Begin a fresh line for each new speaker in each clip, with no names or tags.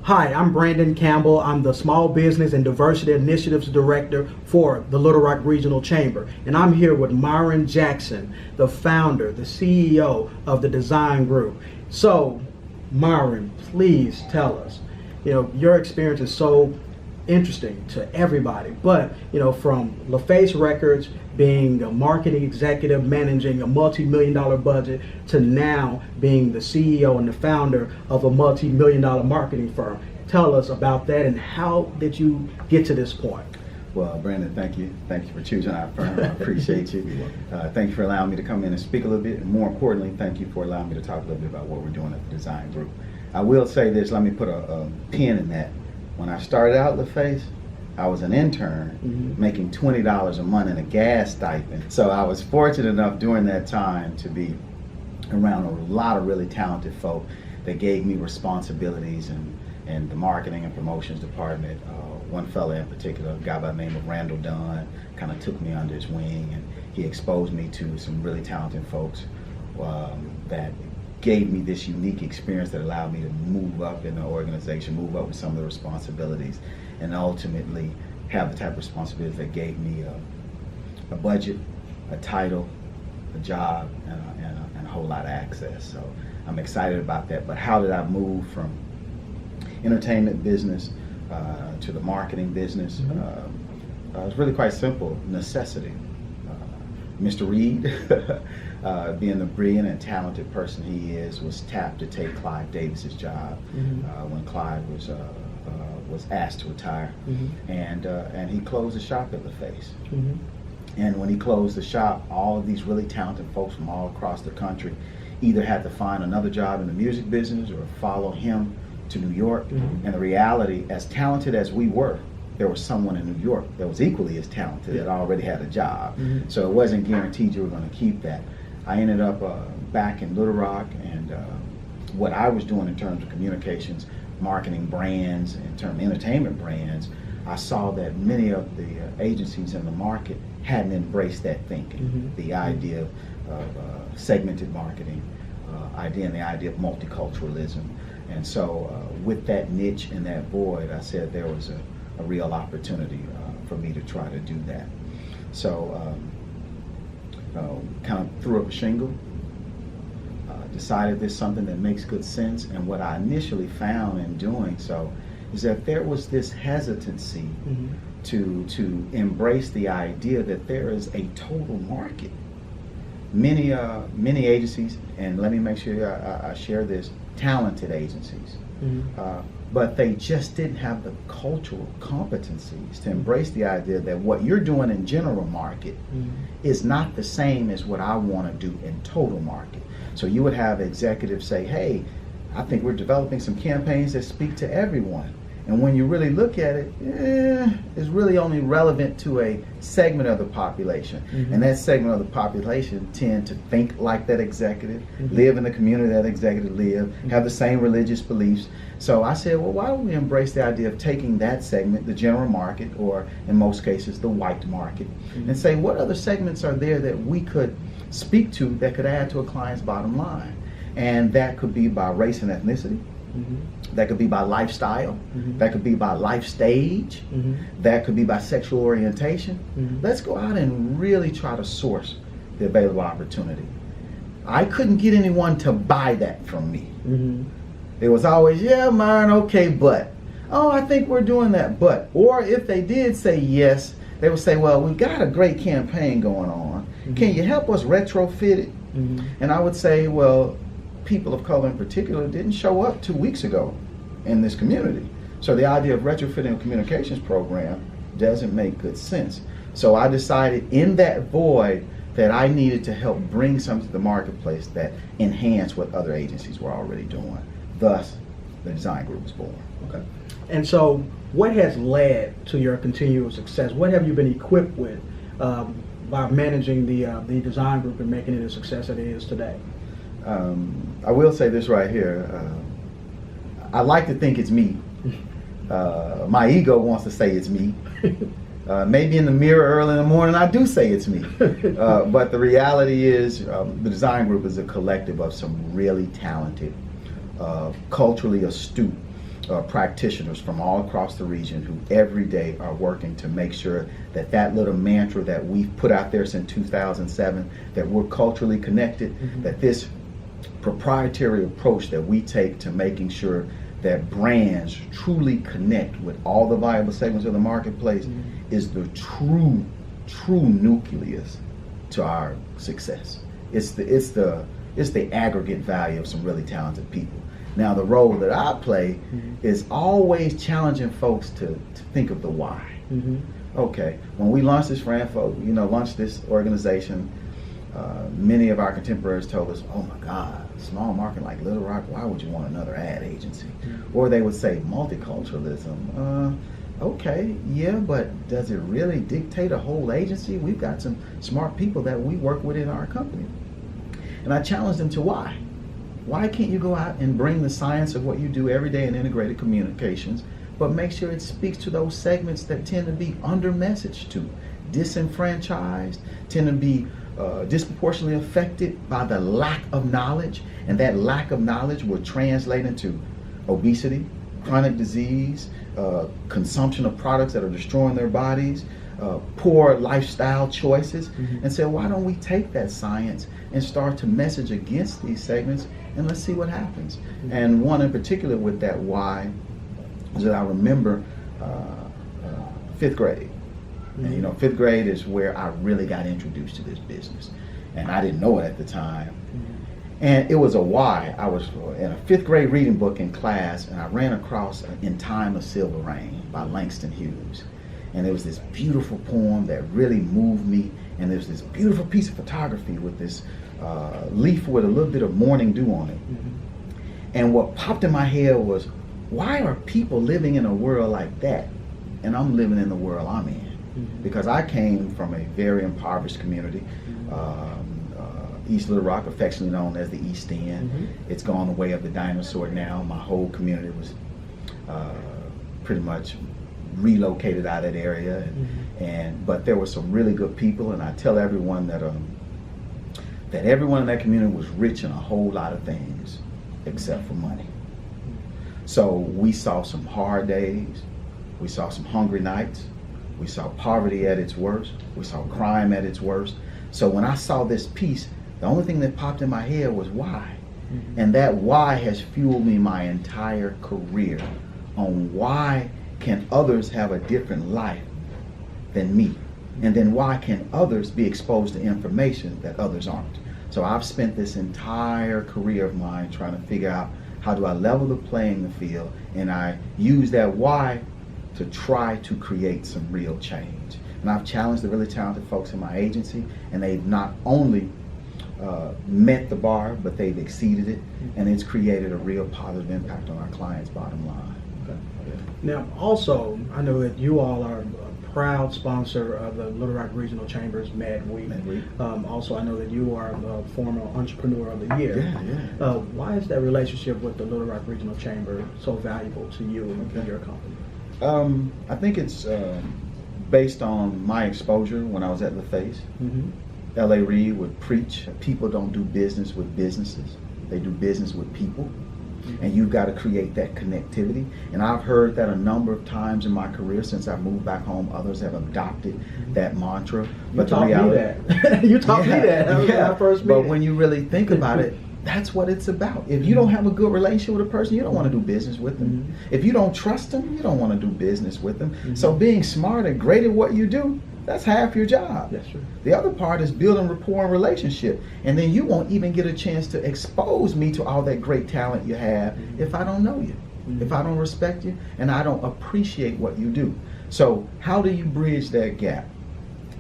Hi, I'm Brandon Campbell. I'm the Small Business and Diversity Initiatives Director for the Little Rock Regional Chamber. And I'm here with Myron Jackson, the founder, the CEO of the Design Group. So, Myron, please tell us, your experience is so interesting to everybody, but, from LaFace Records, being a marketing executive, managing a multi-million-dollar budget, to now being the CEO and the founder of a multi-million-dollar marketing firm. Tell us about that and how did you get to this point?
Well, Brandon, thank you. Thank you for choosing our firm. I appreciate you. Thank you for allowing me to come in and speak a little bit. And more importantly, thank you for allowing me to talk a little bit about what we're doing at the Design Group. I will say this, let me put a pin in that. When I started out LaFace, I was an intern making $20 a month in a gas stipend. So I was fortunate enough during that time to be around a lot of really talented folk that gave me responsibilities in the marketing and promotions department. One fella in particular, a guy by the name of Randall Dunn, kind of took me under his wing, and he exposed me to some really talented folks that gave me this unique experience that allowed me to move up in the organization, move up with some of the responsibilities, and ultimately have the type of responsibilities that gave me a budget, a title, a job, and a whole lot of access. So I'm excited about that. But how did I move from entertainment business to the marketing business? It was really quite simple, necessity. Mr. Reed, being the brilliant and talented person he is, was tapped to take Clive Davis's job when Clive was asked to retire, and he closed the shop at LaFace. And when he closed the shop, all of these really talented folks from all across the country either had to find another job in the music business or follow him to New York. And the reality, as talented as we were, there was someone in New York that was equally as talented that already had a job. So it wasn't guaranteed you were going to keep that. I ended up back in Little Rock, and what I was doing in terms of communications, marketing brands, in terms of entertainment brands, I saw that many of the agencies in the market hadn't embraced that thinking, the idea of segmented marketing, and the idea of multiculturalism. And so with that niche and that void, I said there was a real opportunity for me to try to do that. So kind of threw up a shingle, decided there's something that makes good sense, and what I initially found in doing so is that there was this hesitancy to embrace the idea that there is a total market. Many agencies, and let me make sure I share this, talented agencies, but they just didn't have the cultural competencies to embrace the idea that what you're doing in general market is not the same as what I want to do in total market. So you would have executives say, hey, I think we're developing some campaigns that speak to everyone. And when you really look at it, it's really only relevant to a segment of the population. And that segment of the population tend to think like that executive, live in the community that executive live, have the same religious beliefs. So I said, well, why don't we embrace the idea of taking that segment, the general market, or in most cases, the white market, and say, what other segments are there that we could speak to that could add to a client's bottom line? And that could be by race and ethnicity. That could be by lifestyle. That could be by life stage. That could be by sexual orientation. Let's go out and really try to source the available opportunity. I couldn't get anyone to buy that from me. It was always, yeah, Myron, okay, but. Oh, I think we're doing that, but. Or if they did say yes, they would say, well, we've got a great campaign going on. Can you help us retrofit it? And I would say, well, people of color in particular didn't show up 2 weeks ago in this community. So the idea of retrofitting a communications program doesn't make good sense. So I decided in that void that I needed to help bring something to the marketplace that enhanced what other agencies were already doing. Thus, the Design Group was born.
Okay. And so what has led to your continual success? What have you been equipped with by managing the Design Group and making it a success that it is today?
I will say this right here. I like to think it's me. My ego wants to say it's me. Maybe in the mirror early in the morning I do say it's me. But the reality is the Design Group is a collective of some really talented, culturally astute, practitioners from all across the region who every day are working to make sure that that little mantra that we've put out there since 2007, that we're culturally connected, that this proprietary approach that we take to making sure that brands truly connect with all the viable segments of the marketplace is the true nucleus to our success. It's the aggregate value of some really talented people. Now, the role that I play is always challenging folks to think of the why. Okay, when we launched this launched this organization, many of our contemporaries told us, oh my God, small market like Little Rock, why would you want another ad agency? Or they would say multiculturalism. Okay, yeah, but does it really dictate a whole agency? We've got some smart people that we work with in our company. And I challenged them to why. Why can't you go out and bring the science of what you do every day in integrated communications, but make sure it speaks to those segments that tend to be under-messaged to, disenfranchised, tend to be disproportionately affected by the lack of knowledge, and that lack of knowledge will translate into obesity, chronic disease, consumption of products that are destroying their bodies, poor lifestyle choices, and say, why don't we take that science and start to message against these segments, and let's see what happens. And one in particular with that why is that I remember 5th grade. And fifth grade is where I really got introduced to this business, and I didn't know it at the time. And it was a why. I was in a 5th grade reading book in class, and I ran across In Time of Silver Rain by Langston Hughes. And it was this beautiful poem that really moved me, and there's this beautiful piece of photography with this leaf with a little bit of morning dew on it. And what popped in my head was, why are people living in a world like that, and I'm living in the world I'm in? Because I came from a very impoverished community, East Little Rock, affectionately known as the East End. It's gone the way of the dinosaur now. My whole community was pretty much relocated out of that area, but there were some really good people, and I tell everyone that that everyone in that community was rich in a whole lot of things except for money. So we saw some hard days, we saw some hungry nights, we saw poverty at its worst, we saw crime at its worst. So when I saw this piece, the only thing that popped in my head was why. And that why has fueled me my entire career on why can others have a different life than me? And then why can others be exposed to information that others aren't? So I've spent this entire career of mine trying to figure out how do I level the playing field, and I use that why to try to create some real change. And I've challenged the really talented folks in my agency, and they've not only met the bar, but they've exceeded it, and it's created a real positive impact on our clients' bottom line.
Now, also, I know that you all are a proud sponsor of the Little Rock Regional Chamber's Mad Week. Also, I know that you are a former Entrepreneur of the Year. Why is that relationship with the Little Rock Regional Chamber so valuable to you and your company?
I think it's based on my exposure when I was at LaFace. L.A. Reid would preach, people don't do business with businesses, they do business with people. And you've got to create that connectivity. And I've heard that a number of times in my career since I moved back home. Others have adopted that mantra. But
you taught me that. You taught me that. That was when I first met.
But when you really think about it, that's what it's about. If you don't have a good relationship with a person, you don't want to do business with them. If you don't trust them, you don't want to do business with them. So being smart and great at what you do, that's half your job.
That's true.
The other part is building rapport and relationship. And then you won't even get a chance to expose me to all that great talent you have if I don't know you, if I don't respect you, and I don't appreciate what you do. So how do you bridge that gap?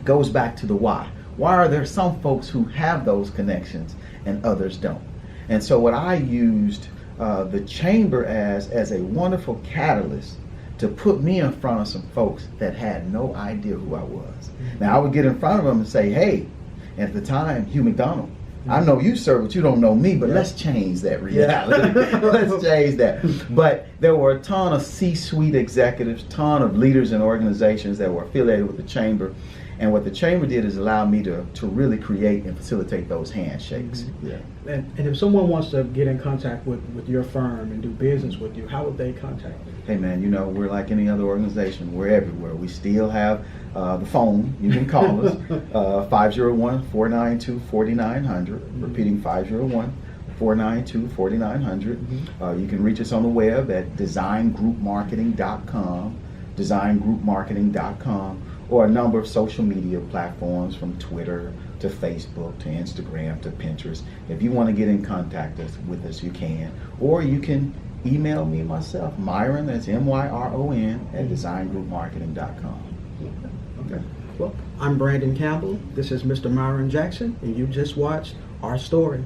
Goes back to the why. Why are there some folks who have those connections and others don't? And so what I used the chamber as a wonderful catalyst to put me in front of some folks that had no idea who I was. Now I would get in front of them and say, hey, at the time, Hugh McDonald, I know you, sir, but you don't know me, but let's change that reality. Let's change that. But there were a ton of C-suite executives, ton of leaders and organizations that were affiliated with the chamber. And what the chamber did is allow me to really create and facilitate those handshakes.
Mm-hmm.
Yeah.
And if someone wants to get in contact with your firm and do business with you, how would they contact you?
Hey man, you know, we're like any other organization. We're everywhere. We still have the phone. You can call us, 501-492-4900. Repeating 501-492-4900. You can reach us on the web at designgroupmarketing.com, or a number of social media platforms from Twitter to Facebook to Instagram to Pinterest. If you want to get in contact with us, you can. Or you can email me myself, Myron, that's MYRON, at designgroupmarketing.com.
Okay. Well, I'm Brandon Campbell. This is Mr. Myron Jackson, and you just watched our story.